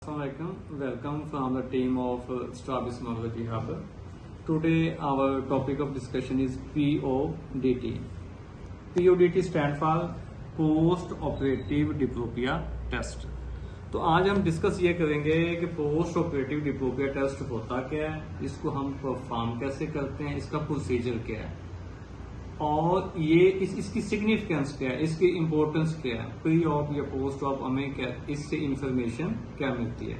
Assalamualaikum. Welcome from the team of Strawberry Technology Hub. Today our topic of discussion is PODT. PODT stand for Post Operative Diplopia Test. तो आज हम discuss ये करेंगे कि post operative diplopia test होता क्या है, इसको हम परफॉर्म कैसे करते हैं, इसका प्रोसीजर क्या है और ये इसकी सिग्निफिकेंस क्या है, इसकी इंपॉर्टेंस क्या है, प्री ऑप या पोस्ट ऑप हमें क्या इससे इंफॉर्मेशन क्या मिलती है।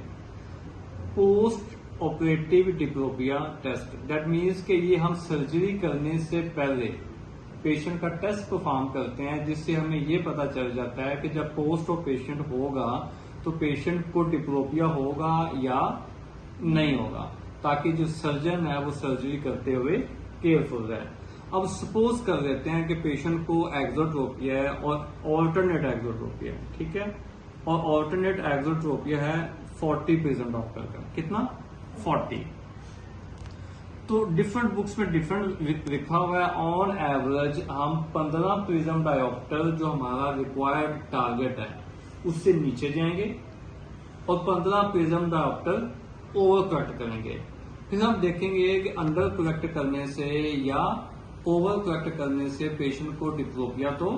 Post operative diplopia test that means कि ये हम सर्जरी करने से पहले पेशेंट का टेस्ट परफॉर्म करते हैं, जिससे हमें ये पता चल जाता है कि जब पोस्ट ऑफ पेशेंट होगा तो पेशेंट को डिप्लोपिया होगा या नहीं होगा, ताकि जो सर्जन है वो सर्जरी करते हुए केयरफुल रहे। अब सपोज कर लेते हैं कि पेशेंट को एक्सोट्रोपिया है और ऑल्टरनेट एक्सोट्रोपिया है, ठीक है, और ऑल्टरनेट एक्सोट्रोपिया है 40 प्रिज्म डॉक्टर का। कितना? 40। तो डिफरेंट बुक्स में डिफरेंट लिखा हुआ है। ऑन एवरेज हम 15 प्रिज्म डायोप्टर जो हमारा रिक्वायर्ड टारगेट है उससे नीचे जाएंगे और 15 प्रिज्म डायोप्टर ओवर करेक्ट करेंगे। फिर हम देखेंगे कि अंडर करेक्ट करने से या ओवर करेक्ट करने से पेशेंट को डिप्लोपिया तो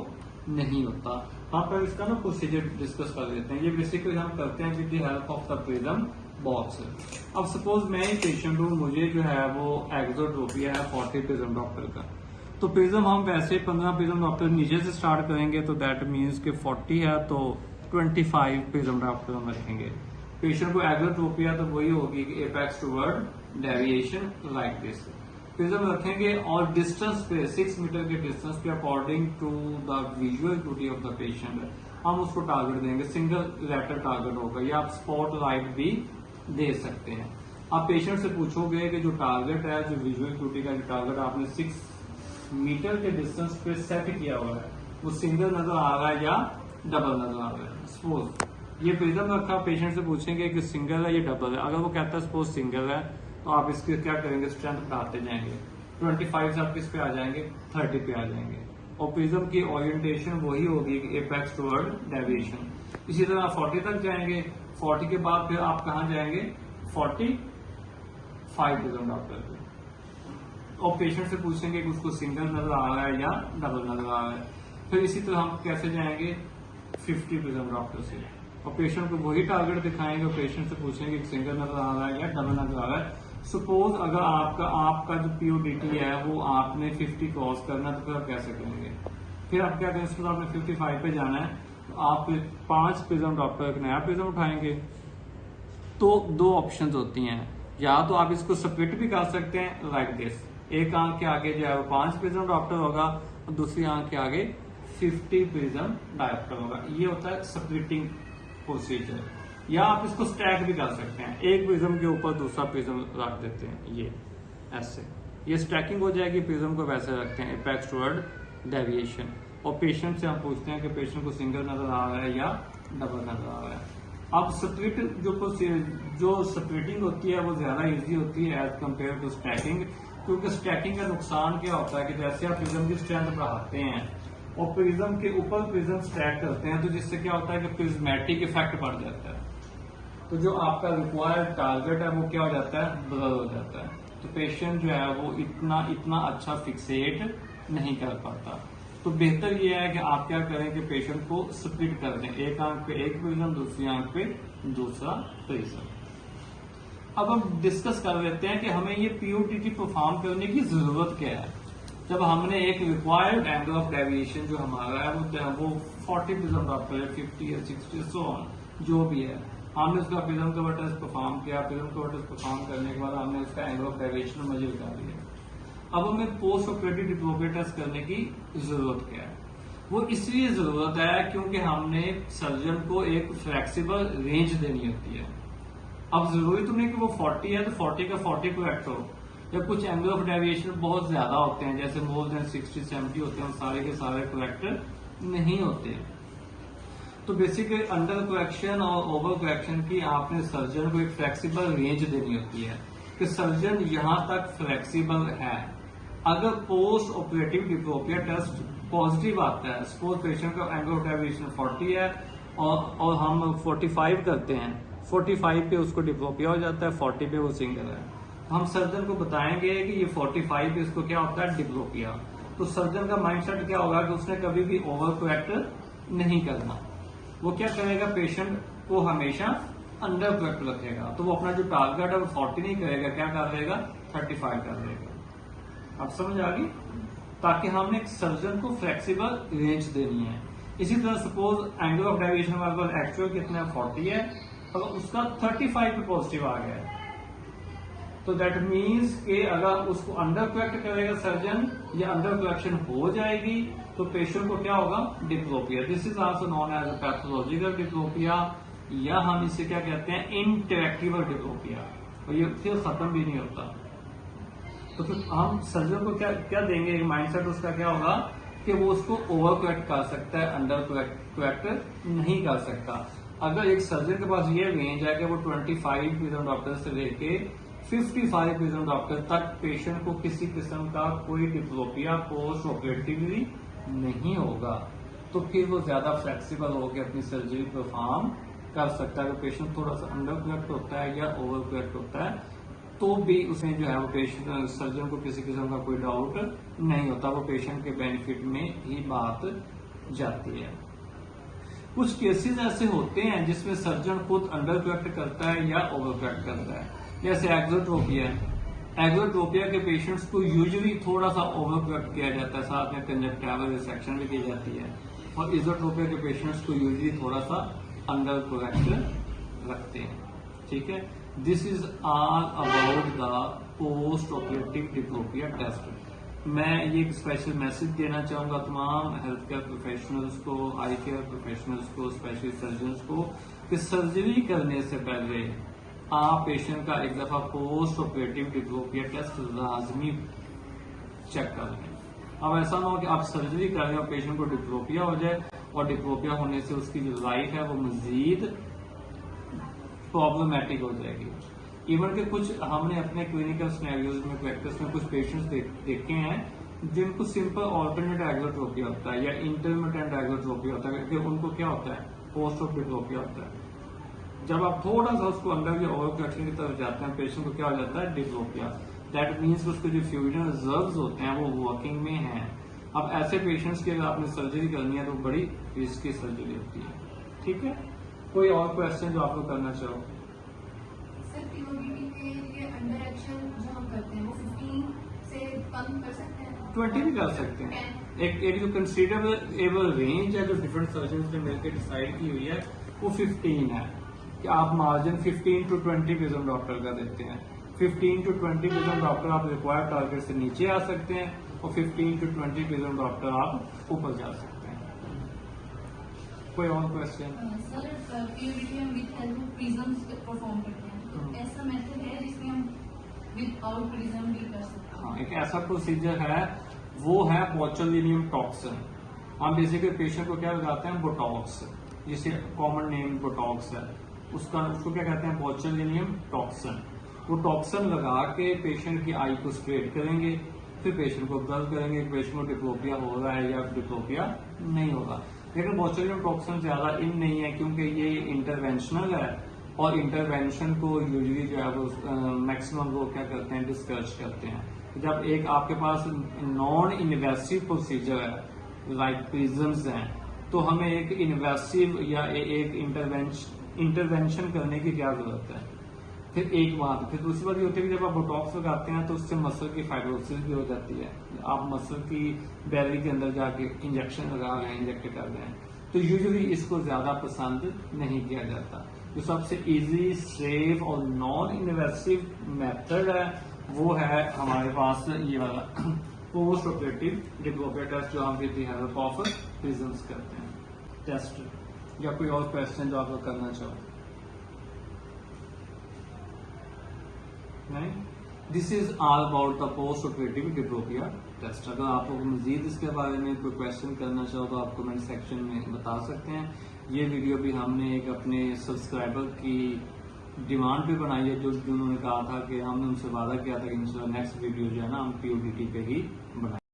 नहीं होता। हम पर इसका ना प्रोसीजर डिस्कस कर लेते हैं। ये बेसिकली हम करते हैं with the help of the prism box. अब सपोज मैं ही पेशेंट हूँ, मुझे जो है वो एक्सोट्रोपिया है 40 प्रिज्म डॉक्टर का। तो प्रिज्म हम वैसे 15 प्रिज्म डॉक्टर नीचे से स्टार्ट करेंगे, तो दैट मीन्स कि 40 है तो 25 प्रिज्म डॉक्टर हम रखेंगे। पेशेंट को एक्सोट्रोपिया तो वही होगी कि apex toward deviation like this. Prism रखेंगे और डिस्टेंस पे 6 मीटर के डिस्टेंस पे according to the visual acuity of the patient हम उसको टारगेट देंगे। सिंगल लेटर टारगेट होगा या आप स्पॉट लाइट भी दे सकते हैं। आप पेशेंट से पूछोगे कि जो टारगेट है, जो विजुअल एक्यूटी का टारगेट आपने 6 मीटर के डिस्टेंस पे सेट किया हुआ है, वो सिंगल नजर आ रहा है या डबल नजर आ रहा है। सपोज ये प्रिज्म रखा, पेशेंट से पूछेंगे कि सिंगल है या डबल है। अगर वो कहता है सपोज सिंगल है तो आप इसके क्या करेंगे, स्ट्रेंथ बढ़ाते जाएंगे। 25 से आप किस पे आ जाएंगे, 30 पे आ जाएंगे। और प्रिज्म की ओरिएंटेशन वही होगी कि एपेक्स टुवर्ड डेविएशन। इसी तरह 40 तक जाएंगे। 40 के बाद फिर आप कहां जाएंगे, 45 प्रिज्म डॉक्टर पे। और पेशेंट से पूछेंगे कि उसको सिंगल नजर आ रहा है या डबल नजर आ रहा है। फिर इसी तरह हम कैसे जाएंगे, 50 प्रिज्म डॉक्टर से, और पेशेंट को वही टारगेट दिखाएंगे और पेशेंट से पूछेंगे कि सिंगल नजर आ रहा है या डबल नजर आ रहा है। सपोज अगर आपका जो पीओडीटी है वो आपने 50 क्रॉस करना है, तो फिर आप कैसे करेंगे, फिर आप क्या करेंगे, सपोज आपने 55 पे जाना है तो आप 5 प्रिज्म डॉक्टर एक नया प्रिज्म उठाएंगे। तो दो ऑप्शंस होती हैं, या तो आप इसको स्प्लिट भी कर सकते हैं लाइक दिस। एक आंख के आगे जो है वो 5 प्रिज्म डॉक्टर होगा और दूसरी आंख के आगे 50 प्रिज्म डायोप्टर होगा। ये होता है स्प्लिटिंग प्रोसीजर। या आप इसको स्टैक भी कर सकते हैं, एक प्रिज्म के ऊपर दूसरा प्रिज्म रख देते हैं, ये ऐसे, ये स्टैकिंग हो जाएगी। प्रिज्म को वैसे रखते हैं एपेक्स टुवर्ड डेविएशन। और पेशेंट से हम पूछते हैं कि पेशेंट को सिंगल नजर आ रहा है या डबल नजर आ रहा है। अब स्प्लिट जो स्प्लिटिंग होती है वो ज्यादा इजी होती है एज कम्पेयर टू स्टैकिंग, क्योंकि स्टैकिंग का नुकसान क्या होता है कि जैसे आप प्रिज्म की स्ट्रेंथ बढ़ाते हैं और प्रिज्म के ऊपर प्रिज्म स्टैक करते हैं, तो जिससे क्या होता है कि प्रिज्मेटिक इफेक्ट बढ़ जाता है। तो जो आपका रिक्वायर्ड टारगेट है वो क्या हो जाता है, ब्लर हो जाता है। तो पेशेंट जो है वो इतना अच्छा फिक्सेट नहीं कर पाता। तो बेहतर ये है कि आप क्या करें कि पेशेंट को स्प्लिट कर दें, एक आंख पे एक प्रिज्म, दूसरी आंख पे दूसरा प्रिज्म। अब हम डिस्कस कर लेते हैं कि हमें ये पीओटीटी परफॉर्म करने की जरूरत क्या है। जब हमने एक रिक्वायर्ड एंगल ऑफ डेविएशन जो हमारा है वो 40 प्रिज्म डॉक्टर है, 50 या 60 सो ऑन जो भी है, हमने उसका प्रिज्म कवर टेस्ट परफॉर्म किया। प्रिज्म कवर टेस्ट परफॉर्म करने के बाद हमने उसका एंगल ऑफ डेविएशन मेजर कर लिया। अब हमें पोस्ट ऑपरेटिव डिप्लोपिया टेस्ट करने की जरूरत क्या है, वो इसलिए जरूरत है क्योंकि हमने सर्जन को एक फ्लेक्सिबल रेंज देनी होती है। अब जरूरी तो नहीं कि वो 40 है तो 40 का 40 करेक्ट हो, या कुछ एंगल ऑफ डेविएशन बहुत ज्यादा होते हैं, जैसे मोर देन 60-70 होते हैं, सारे के सारे करेक्ट नहीं होते। तो बेसिकली अंडर करेक्शन और ओवर करेक्शन की आपने सर्जन को एक फ्लेक्सिबल रेंज देनी होती है कि सर्जन यहां तक फ्लेक्सिबल है। अगर post operative diplopia test positive आता है, सपोज पेशेंट का एंगल ऑफ डेविएशन 40 है और हम 45 करते हैं, 45 पे उसको डिप्लोपिया हो जाता है, 40 पे वो सिंगल है। हम सर्जन को बताएंगे कि ये 45 पे इसको क्या होता है, डिप्लोपिया। तो सर्जन का माइंडसेट क्या होगा कि उसने कभी भी ओवर करेक्ट नहीं करना। वो क्या करेगा, पेशेंट को हमेशा अंडर करेक्ट रखेगा। तो वो अपना जो टारगेट है वो 40 नहीं करेगा, क्या कर देगा, 35 कर देगा। अब समझ आ गई? ताकि हमने एक सर्जन को फ्लेक्सिबल रेंज देनी है। इसी तरह सपोज एंगल ऑफ डेविएशन हमारे पास एक्चुअल कितना है, 40 है, अगर उसका 35 पे पॉजिटिव आ गया है तो दैट मीन्स कि अगर उसको अंडर करेक्ट करेगा सर्जन या अंडर करेक्शन हो जाएगी तो पेशेंट को क्या होगा, diplopia. This is also known as a pathological diplopia, या हम इसे क्या कहते हैं, इंटरैक्टिव डिप्लोपिया, और ये फिर खत्म भी नहीं होता। तो फिर हम सर्जन को क्या क्या देंगे, एक माइंडसेट उसका क्या होगा कि वो उसको ओवर करेक्ट कर सकता है, अंडर करेक्ट नहीं कर सकता। अगर एक सर्जन के पास ये रेंज है कि वो 25 विजन डॉक्टर से लेके 55 विजन डॉक्टर तक पेशेंट को किसी किस्म का कोई डिप्लोपिया पोस्ट ऑपरेटिवली नहीं होगा, तो फिर वो ज्यादा फ्लेक्सिबल होकर अपनी सर्जरी परफॉर्म कर सकता है। अगर पेशेंट थोड़ा सा अंडर करेक्ट होता है या ओवर करेक्ट होता है तो भी उसमें जो है वो पेशेंट सर्जन को किसी किस्म का कोई डाउट नहीं होता, वो पेशेंट के बेनिफिट में ही बात जाती है। कुछ केसेस ऐसे होते हैं जिसमें सर्जन खुद अंडर करेक्ट करता है या ओवर करेक्ट करता है, जैसे एक्सोट्रोपिया है। एक्सोट्रोपिया के पेशेंट्स को यूजुअली थोड़ा सा ओवर करेक्ट किया जाता है, साथ में कंजक्टिवल रिसेक्शन भी की जाती है, और इजोट्रोपिया के पेशेंट्स को यूजुअली थोड़ा सा अंडर करेक्ट रखते हैं। ठीक है, this is all about the post operative diplopia test. मैं ये एक स्पेशल मैसेज देना चाहूंगा तमाम हेल्थ केयर प्रोफेशनल्स को, आई केयर प्रोफेशनल्स को, स्पेशली सर्जन्स को, कि सर्जरी करने से पहले आप पेशेंट का एक दफा पोस्ट ऑपरेटिव डिप्लोपिया टेस्ट लाजमी चेक कर लें। अब ऐसा ना हो कि आप सर्जरी कर रहे हो, पेशेंट को डिप्लोपिया हो जाए और डिप्लोपिया होने से उसकी जो लाइफ है वो मजीद प्रॉब्लमेटिक हो जाएगी। इवन के कुछ हमने अपने क्लिनिकल सिनेरियोज में, प्रैक्टिस में कुछ पेशेंट्स देखे हैं जिनको सिंपल ऑल्टरनेट एग्जोट्रोपिया होता है या इंटरमिटेंट एग्जोट्रोपिया होता है, क्योंकि उनको क्या होता है, पोस्ट ऑफ डिप्लोपिया होता है। जब आप थोड़ा सा उसको अंडर या ओवर करेक्शन की तरफ जाते हैं, पेशेंट को क्या हो जाता है, डिप्लोपिया। दैट मीन्स उसके जो फ्यूजन रिजर्व्स होते हैं वो वर्किंग में हैं। अब ऐसे पेशेंट्स की अगर आपने सर्जरी करनी है तो बड़ी रिस्की सर्जरी होती है। ठीक है, कोई और क्वेश्चन जो आप लोग करना चाहो? सर, पीओडीटी के लिए अंडर एक्शन जो हम करते हैं वो 15 से कम कर सकते हैं? 20 भी कर सकते हैं। एक जो कंसीडरेबल रेंज है जो डिफरेंट सर्जन ने मिलकर डिसाइड की हुई है वो 15 है, कि आप मार्जिन 15 to 20 विजन डॉक्टर का देते हैं। 15 to 20 विजन डॉक्टर आप रिक्वायर्ड टारगेट से नीचे आ सकते हैं और 15 to 20 विजन डॉक्टर आप ऊपर जा सकते हैं। कोई और क्वेश्चन? सर, पीओडीटी हम with help of prisms perform करते हैं, तो ऐसा मेथड है जिसमें हम विदाउट प्रिज्म भी कर सकते हैं? हाँ, एक ऐसा प्रोसीजर है, वो है बोचुलिनियम टॉक्सिन। हम बेसिकली पेशेंट को क्या लगाते हैं, बोटॉक्स, जिसे कॉमन नेम बोटॉक्स है, उसको क्या कहते हैं, बोचुलिनियम टॉक्सिन। वो टॉक्सिन लगा के पेशेंट की आई को स्ट्रेट करेंगे, फिर पेशेंट को ऑब्जर्व करेंगे कि पेशेंट को डिप्लोपिया हो रहा है या डिप्लोपिया नहीं होगा। लेकिन बोचुलिनियम टॉक्सिन ज्यादा इन नहीं है क्योंकि ये इंटरवेंशनल है, और इंटरवेंशन को यूजुअली जो है वो मैक्सिमम लोग क्या करते हैं, डिस्करेज करते हैं। जब एक आपके पास नॉन इन्वेसिव प्रोसीजर है लाइक प्रिज्म्स हैं, तो हमें एक इन्वेसिव या एक इंटरवेंशन करने की क्या जरूरत है। फिर एक बात, फिर दूसरी बात ये होती है कि जब आप बोटॉक्स लगाते हैं तो उससे मसल की फाइब्रोसिस भी हो जाती है। आप मसल की बैली के अंदर जाके इंजेक्शन लगा रहे हैं, इंजेक्ट कर रहे हैं, तो यूजुअली इसको ज्यादा पसंद नहीं किया जाता। जो सबसे इजी, सेफ और नॉन इन्वेसिव मेथड है वो है हमारे पास ये वाला पोस्ट ऑपरेटिव डिप्लोपिया टेस्ट, जो हम with the help of prisms करते हैं टेस्ट। या कोई और क्वेश्चन जो आप लोग करना चाहो? नहीं, this is all about the post operative diplopia test. अगर आप लोग मजीद इसके बारे में कोई क्वेश्चन करना चाहो तो आप कमेंट सेक्शन में बता सकते हैं। ये वीडियो भी हमने एक अपने सब्सक्राइबर की डिमांड पे बनाई है, जो उन्होंने कहा था कि हमने उनसे वादा किया था कि इंशाल्लाह नेक्स्ट वीडियो जो है ना हम पीओडीटी पे ही बनाएंगे।